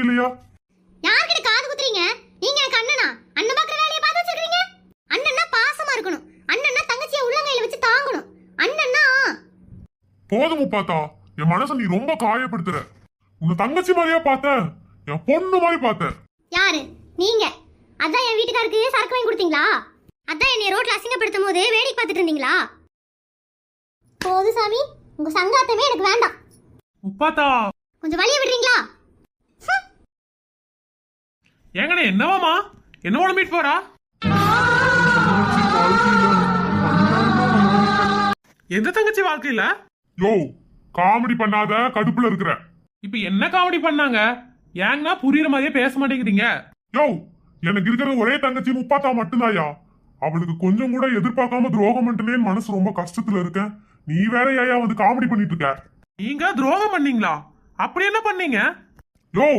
இல்லையா? யார்கிட்ட காது குத்துறீங்க? நீங்க எனக்கு அண்ணனா? அண்ணன் பாக்குற வேலையை பார்த்து வச்சிருக்கீங்க. அண்ணன்னா பாசமா இருக்கணும். அண்ணன்னா தங்கச்சியை உள்ளங்கையில வச்சு தாங்கணும். அண்ணன்னா போதும் முப்பாத்தா, என் மனச நீ ரொம்ப காயப்படுத்துற. உன்னை தங்கச்சி மாதிரியா பார்த்தேன், என் பொண்ணு மாதிரி பார்த்தேன். யாரு நீங்க? அதான் என் வீட்டுக்காருக்கு சரக்கு வாங்கி கொடுத்தீங்களா? அதான் என்னை ரோட்ல அசிங்கப்படுத்தும் போது வேடிக்கை பார்த்துட்டு இருந்தீங்களா? போது சாமி, உங்க சங்காத்தமே எனக்கு வேண்டாம். முப்பாத்தா கொஞ்சம் வழிய விடுறீங்களா? ஏங்கண்ணே என்னவாமா? என்னோட மீட் போறா? எந்த தங்கச்சி வாழ்க்கையில? யோ, காமெடி பண்ணாத, கடுப்புல இருக்கிற. இப்ப என்ன காமெடி பண்ணாங்க? ஏங்கண்ணா புரியுற மாதிரியே பேச மாட்டேங்கிறீங்க? யோ, எனக்கு இருக்கிற ஒரே தங்கச்சி முப்பாத்தா மட்டும்தாயா. அவளுக்கு கொஞ்சம் கூட எதிர்பார்க்காம துரோகம் பண்ணிட்டேனே, மனசு ரொம்ப கஷ்டத்துல இருக்கேன். நீ வேற ஏயா வந்து காமெடி பண்ணிட்டு இருக்க? நீங்க துரோகம் பண்ணீங்களா? அப்படி என்ன பண்ணீங்க? யோ,